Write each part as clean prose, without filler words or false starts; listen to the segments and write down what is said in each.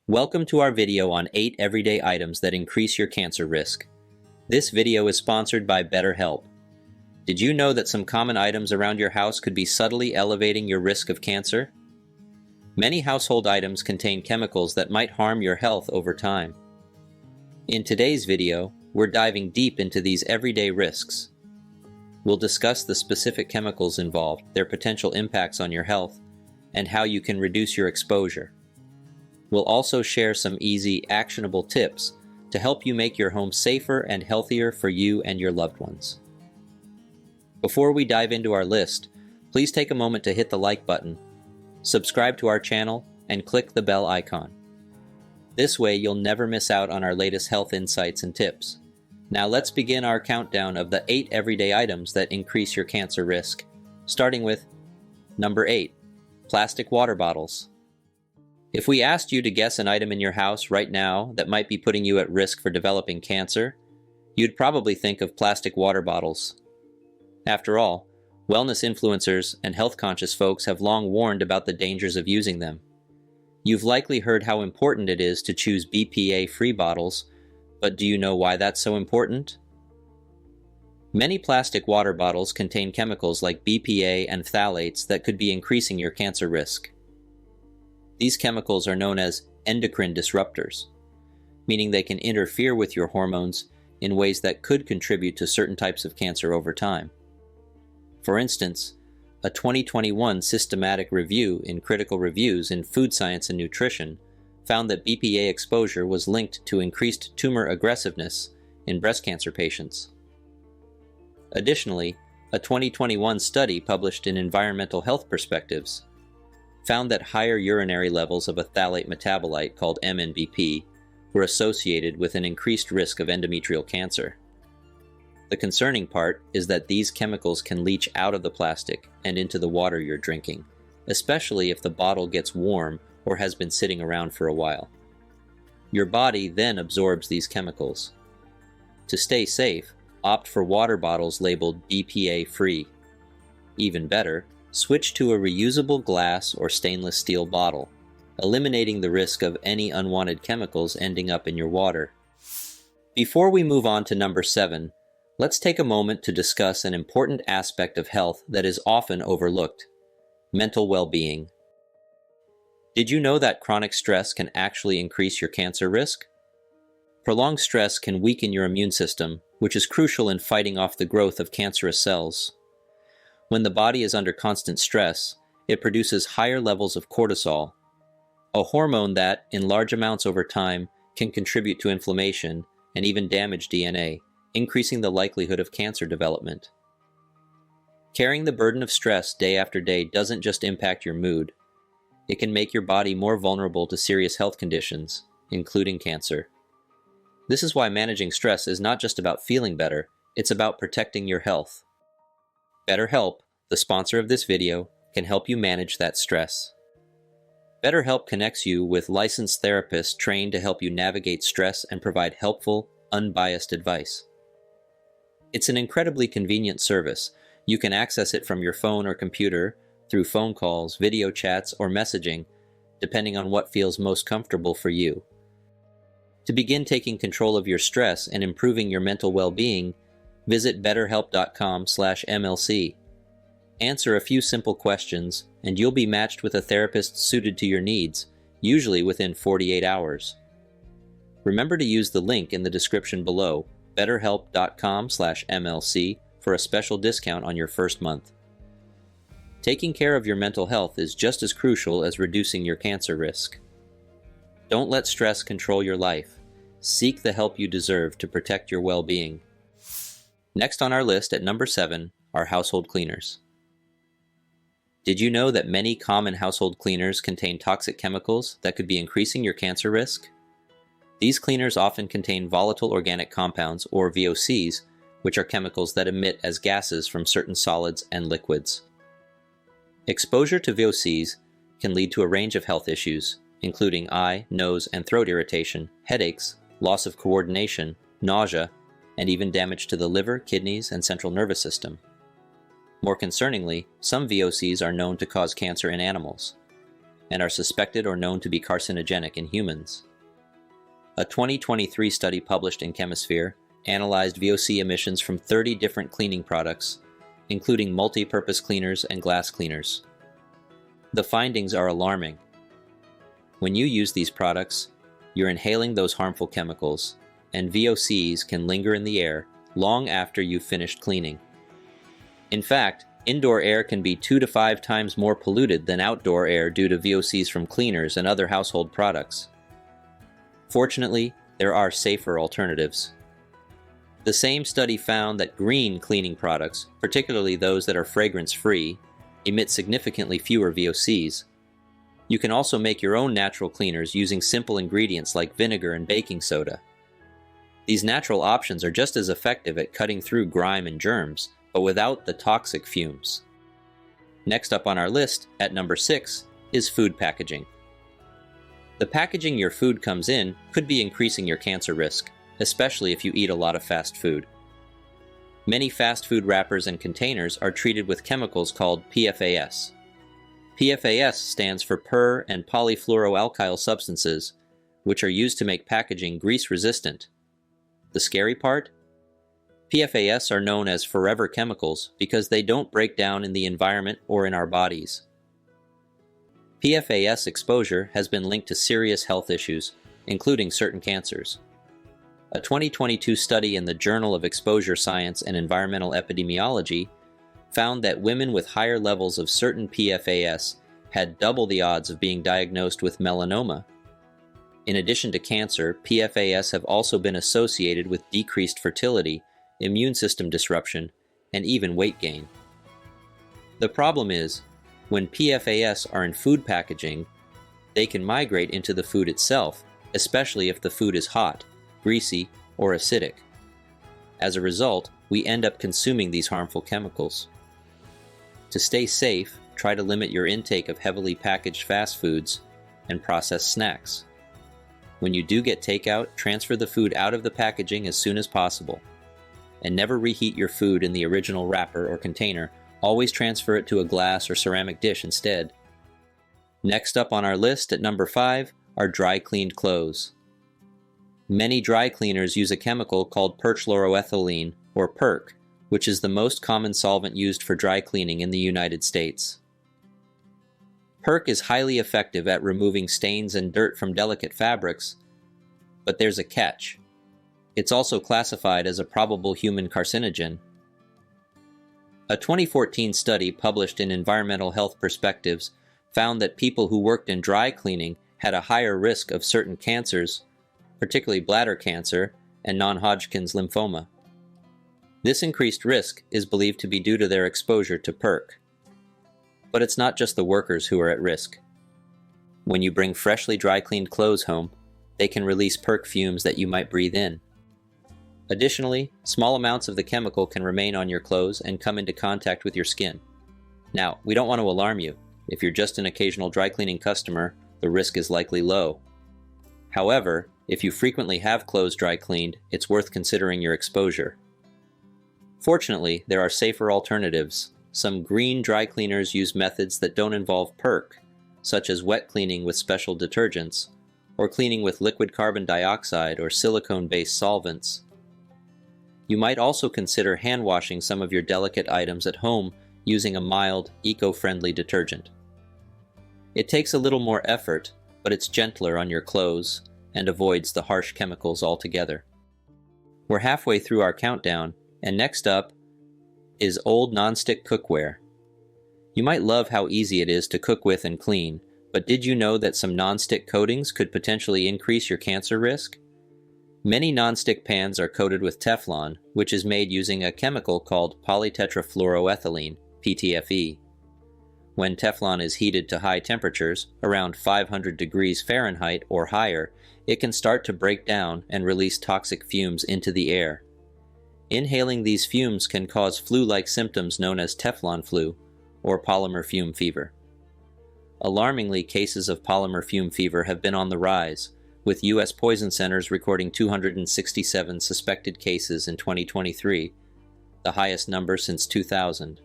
Welcome to our video on 8 everyday items that increase your cancer risk. This video is sponsored by BetterHelp. Did you know that some common items around your house could be subtly elevating your risk of cancer? Many household items contain chemicals that might harm your health over time. In today's video, we're diving deep into these everyday risks. We'll discuss the specific chemicals involved, their potential impacts on your health, and how you can reduce your exposure. We'll also share some easy, actionable tips to help you make your home safer and healthier for you and your loved ones. Before we dive into our list, please take a moment to hit the like button, subscribe to our channel, and click the bell icon. This way you'll never miss out on our latest health insights and tips. Now let's begin our countdown of the 8 everyday items that increase your cancer risk, starting with number 8, plastic water bottles. If we asked you to guess an item in your house right now that might be putting you at risk for developing cancer, you'd probably think of plastic water bottles. After all, wellness influencers and health-conscious folks have long warned about the dangers of using them. You've likely heard how important it is to choose BPA-free bottles, but do you know why that's so important? Many plastic water bottles contain chemicals like BPA and phthalates that could be increasing your cancer risk. These chemicals are known as endocrine disruptors, meaning they can interfere with your hormones in ways that could contribute to certain types of cancer over time. For instance, a 2021 systematic review in Critical Reviews in Food Science and Nutrition found that BPA exposure was linked to increased tumor aggressiveness in breast cancer patients. Additionally, a 2021 study published in Environmental Health Perspectives found that higher urinary levels of a phthalate metabolite called MNBP were associated with an increased risk of endometrial cancer. The concerning part is that these chemicals can leach out of the plastic and into the water you're drinking, especially if the bottle gets warm or has been sitting around for a while. Your body then absorbs these chemicals. To stay safe, opt for water bottles labeled BPA-free. Even better, switch to a reusable glass or stainless steel bottle, eliminating the risk of any unwanted chemicals ending up in your water. Before we move on to number 7, let's take a moment to discuss an important aspect of health that is often overlooked: mental well-being. Did you know that chronic stress can actually increase your cancer risk? Prolonged stress can weaken your immune system, which is crucial in fighting off the growth of cancerous cells. When the body is under constant stress, it produces higher levels of cortisol, a hormone that, in large amounts over time, can contribute to inflammation and even damage DNA, increasing the likelihood of cancer development. Carrying the burden of stress day after day doesn't just impact your mood. It can make your body more vulnerable to serious health conditions, including cancer. This is why managing stress is not just about feeling better, it's about protecting your health. BetterHelp, the sponsor of this video, can help you manage that stress. BetterHelp connects you with licensed therapists trained to help you navigate stress and provide helpful, unbiased advice. It's an incredibly convenient service. You can access it from your phone or computer, through phone calls, video chats, or messaging, depending on what feels most comfortable for you. To begin taking control of your stress and improving your mental well-being, visit betterhelp.com/MLC. Answer a few simple questions, and you'll be matched with a therapist suited to your needs, usually within 48 hours. Remember to use the link in the description below, betterhelp.com/MLC, for a special discount on your first month. Taking care of your mental health is just as crucial as reducing your cancer risk. Don't let stress control your life. Seek the help you deserve to protect your well-being. Next on our list at number 7 are household cleaners. Did you know that many common household cleaners contain toxic chemicals that could be increasing your cancer risk? These cleaners often contain volatile organic compounds, or VOCs, which are chemicals that emit as gases from certain solids and liquids. Exposure to VOCs can lead to a range of health issues, including eye, nose, and throat irritation, headaches, loss of coordination, nausea, and even damage to the liver, kidneys, and central nervous system. More concerningly, some VOCs are known to cause cancer in animals. and are suspected or known to be carcinogenic in humans. A 2023 study published in Chemisphere analyzed VOC emissions from 30 different cleaning products, including multi-purpose cleaners and glass cleaners. The findings are alarming. When you use these products, you're inhaling those harmful chemicals, and VOCs can linger in the air long after you've finished cleaning. In fact, indoor air can be 2 to 5 times more polluted than outdoor air due to VOCs from cleaners and other household products. Fortunately, there are safer alternatives. The same study found that green cleaning products, particularly those that are fragrance-free, emit significantly fewer VOCs. You can also make your own natural cleaners using simple ingredients like vinegar and baking soda. These natural options are just as effective at cutting through grime and germs, but without the toxic fumes. Next up on our list, at number 6, is food packaging. The packaging your food comes in could be increasing your cancer risk, especially if you eat a lot of fast food. Many fast food wrappers and containers are treated with chemicals called PFAS. PFAS stands for per- and polyfluoroalkyl substances, which are used to make packaging grease-resistant. The scary part? PFAS are known as forever chemicals because they don't break down in the environment or in our bodies. PFAS exposure has been linked to serious health issues, including certain cancers. A 2022 study in the Journal of Exposure Science and Environmental Epidemiology found that women with higher levels of certain PFAS had double the odds of being diagnosed with melanoma. In addition to cancer, PFAS have also been associated with decreased fertility, immune system disruption, and even weight gain. The problem is, when PFAS are in food packaging, they can migrate into the food itself, especially if the food is hot, greasy, or acidic. As a result, we end up consuming these harmful chemicals. To stay safe, try to limit your intake of heavily packaged fast foods and processed snacks. When you do get takeout, transfer the food out of the packaging as soon as possible. And never reheat your food in the original wrapper or container. Always transfer it to a glass or ceramic dish instead. Next up on our list at number 5 are dry cleaned clothes. Many dry cleaners use a chemical called perchloroethylene, or PERC, which is the most common solvent used for dry cleaning in the United States. PERC is highly effective at removing stains and dirt from delicate fabrics, but there's a catch. It's also classified as a probable human carcinogen. A 2014 study published in Environmental Health Perspectives found that people who worked in dry cleaning had a higher risk of certain cancers, particularly bladder cancer and non-Hodgkins lymphoma. This increased risk is believed to be due to their exposure to PERC. But it's not just the workers who are at risk. When you bring freshly dry cleaned clothes home, they can release PERC fumes that you might breathe in. Additionally, small amounts of the chemical can remain on your clothes and come into contact with your skin. Now, we don't want to alarm you. If you're just an occasional dry cleaning customer, the risk is likely low. However, if you frequently have clothes dry cleaned, it's worth considering your exposure. Fortunately, there are safer alternatives. Some green dry cleaners use methods that don't involve PERC, such as wet cleaning with special detergents, or cleaning with liquid carbon dioxide or silicone-based solvents. You might also consider hand washing some of your delicate items at home using a mild, eco-friendly detergent. It takes a little more effort, but it's gentler on your clothes and avoids the harsh chemicals altogether. We're halfway through our countdown, and next up is old nonstick cookware. You might love how easy it is to cook with and clean, but did you know that some nonstick coatings could potentially increase your cancer risk? Many nonstick pans are coated with Teflon, which is made using a chemical called polytetrafluoroethylene, PTFE. When Teflon is heated to high temperatures, around 500 degrees Fahrenheit or higher, it can start to break down and release toxic fumes into the air. Inhaling these fumes can cause flu-like symptoms known as Teflon flu, or polymer fume fever. Alarmingly, cases of polymer fume fever have been on the rise, with U.S. poison centers recording 267 suspected cases in 2023, the highest number since 2000.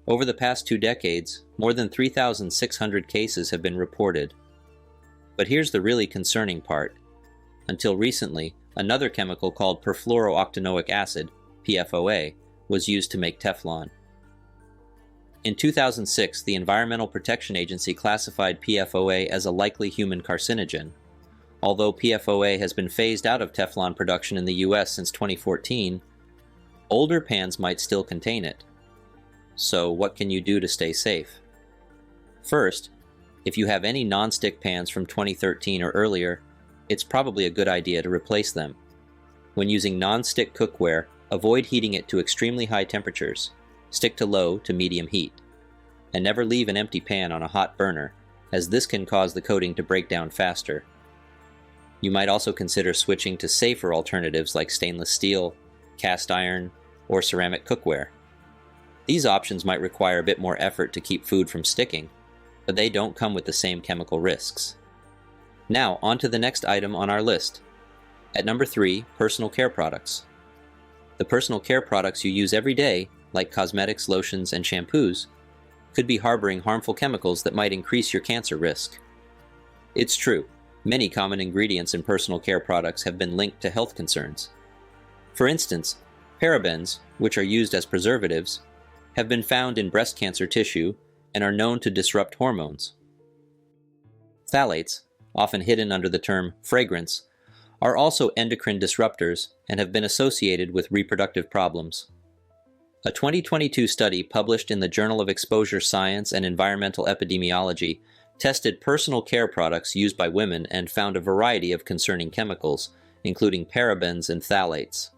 Over the past 2 decades, more than 3,600 cases have been reported. But here's the really concerning part. Until recently, another chemical called perfluorooctanoic acid, PFOA, was used to make Teflon. In 2006, the Environmental Protection Agency classified PFOA as a likely human carcinogen. Although PFOA has been phased out of Teflon production in the US since 2014, older pans might still contain it. So what can you do to stay safe? First, if you have any non-stick pans from 2013 or earlier, it's probably a good idea to replace them. When using non-stick cookware, avoid heating it to extremely high temperatures. Stick to low to medium heat. And never leave an empty pan on a hot burner, as this can cause the coating to break down faster. You might also consider switching to safer alternatives like stainless steel, cast iron, or ceramic cookware. These options might require a bit more effort to keep food from sticking, but they don't come with the same chemical risks. Now, on to the next item on our list. At number 3, personal care products. The personal care products you use every day, like cosmetics, lotions, and shampoos, could be harboring harmful chemicals that might increase your cancer risk. It's true, many common ingredients in personal care products have been linked to health concerns. For instance, parabens, which are used as preservatives, have been found in breast cancer tissue and are known to disrupt hormones. Phthalates, often hidden under the term fragrance, are also endocrine disruptors and have been associated with reproductive problems. A 2022 study published in the Journal of Exposure Science and Environmental Epidemiology tested personal care products used by women and found a variety of concerning chemicals, including parabens and phthalates.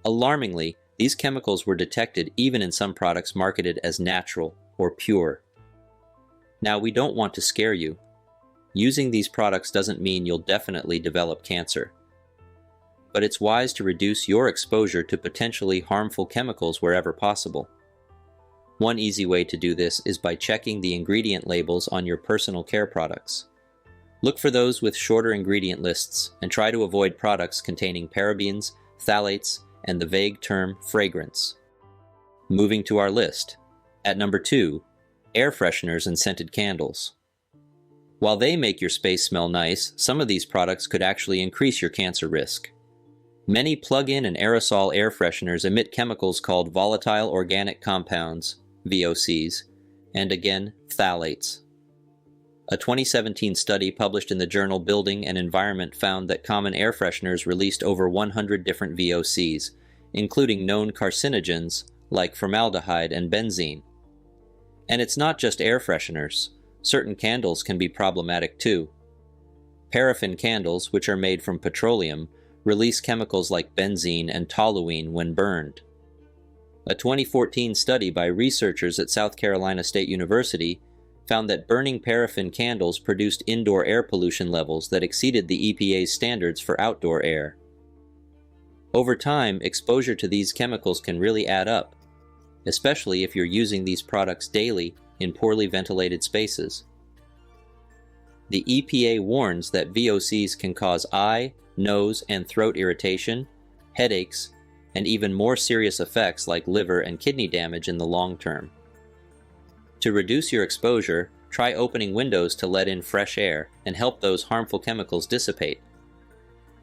Alarmingly, these chemicals were detected even in some products marketed as natural or pure. Now, we don't want to scare you. Using these products doesn't mean you'll definitely develop cancer. But it's wise to reduce your exposure to potentially harmful chemicals wherever possible. One easy way to do this is by checking the ingredient labels on your personal care products. Look for those with shorter ingredient lists and try to avoid products containing parabens, phthalates, and the vague term fragrance. Moving to our list. At number 2, air fresheners and scented candles. While they make your space smell nice, some of these products could actually increase your cancer risk. Many plug-in and aerosol air fresheners emit chemicals called volatile organic compounds, VOCs, and again, phthalates. A 2017 study published in the journal Building and Environment found that common air fresheners released over 100 different VOCs, including known carcinogens like formaldehyde and benzene. And it's not just air fresheners. Certain candles can be problematic too. Paraffin candles, which are made from petroleum, release chemicals like benzene and toluene when burned. A 2014 study by researchers at South Carolina State University found that burning paraffin candles produced indoor air pollution levels that exceeded the EPA's standards for outdoor air. Over time, exposure to these chemicals can really add up, especially if you're using these products daily in poorly ventilated spaces. The EPA warns that VOCs can cause eye, nose, and throat irritation, headaches, and even more serious effects like liver and kidney damage in the long term. To reduce your exposure, try opening windows to let in fresh air and help those harmful chemicals dissipate.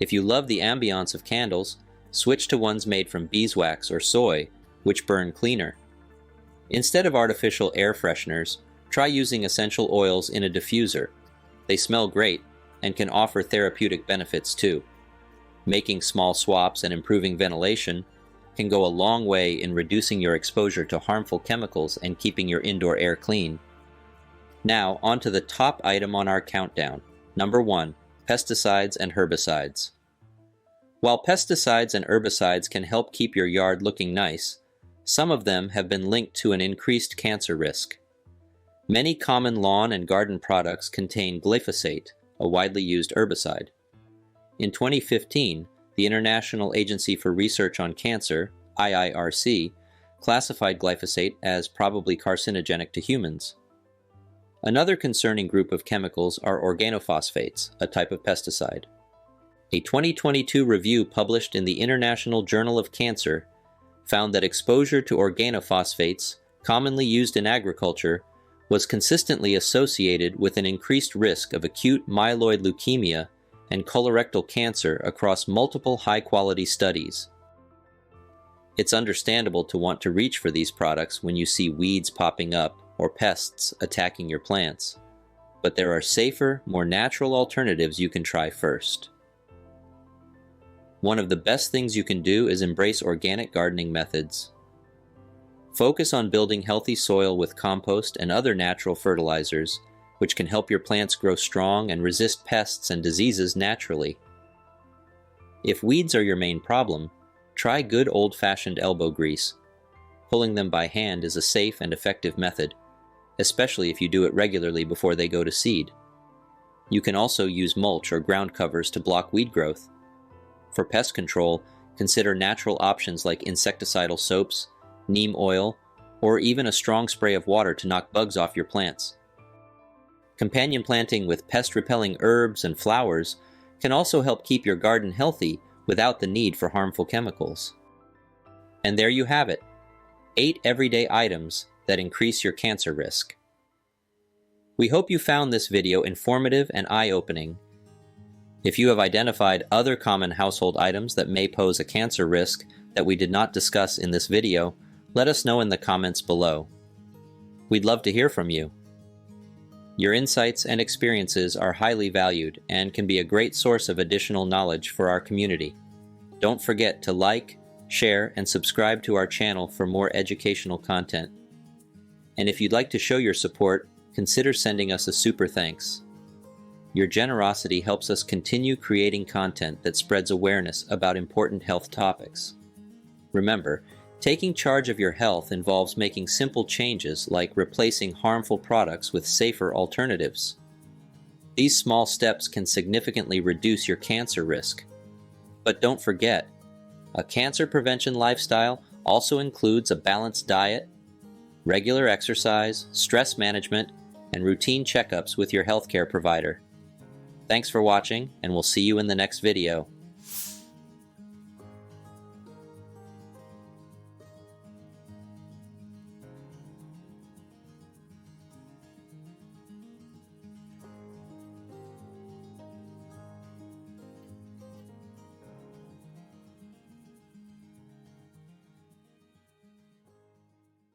If you love the ambiance of candles, switch to ones made from beeswax or soy, which burn cleaner. Instead of artificial air fresheners, try using essential oils in a diffuser. They smell great and can offer therapeutic benefits too. Making small swaps and improving ventilation can go a long way in reducing your exposure to harmful chemicals and keeping your indoor air clean. Now, on to the top item on our countdown. Number 1, pesticides and herbicides. While pesticides and herbicides can help keep your yard looking nice, some of them have been linked to an increased cancer risk. Many common lawn and garden products contain glyphosate, a widely used herbicide. In 2015, the International Agency for Research on Cancer, IIRC, classified glyphosate as probably carcinogenic to humans. Another concerning group of chemicals are organophosphates, a type of pesticide. A 2022 review published in the International Journal of Cancer found that exposure to organophosphates commonly used in agriculture, was consistently associated with an increased risk of acute myeloid leukemia and colorectal cancer across multiple high-quality studies. It's understandable to want to reach for these products when you see weeds popping up or pests attacking your plants, but there are safer, more natural alternatives you can try first. One of the best things you can do is embrace organic gardening methods. Focus on building healthy soil with compost and other natural fertilizers, which can help your plants grow strong and resist pests and diseases naturally. If weeds are your main problem, try good old-fashioned elbow grease. Pulling them by hand is a safe and effective method, especially if you do it regularly before they go to seed. You can also use mulch or ground covers to block weed growth. For pest control, consider natural options like insecticidal soaps, neem oil, or even a strong spray of water to knock bugs off your plants. Companion planting with pest-repelling herbs and flowers can also help keep your garden healthy without the need for harmful chemicals. And there you have it, 8 everyday items that increase your cancer risk. We hope you found this video informative and eye-opening. If you have identified other common household items that may pose a cancer risk that we did not discuss in this video, let us know in the comments below. We'd love to hear from you. Your insights and experiences are highly valued and can be a great source of additional knowledge for our community. Don't forget to like, share, and subscribe to our channel for more educational content. And if you'd like to show your support, consider sending us a super thanks. Your generosity helps us continue creating content that spreads awareness about important health topics. Remember, taking charge of your health involves making simple changes like replacing harmful products with safer alternatives. These small steps can significantly reduce your cancer risk. But don't forget, a cancer prevention lifestyle also includes a balanced diet, regular exercise, stress management, and routine checkups with your healthcare provider. Thanks for watching, and we'll see you in the next video.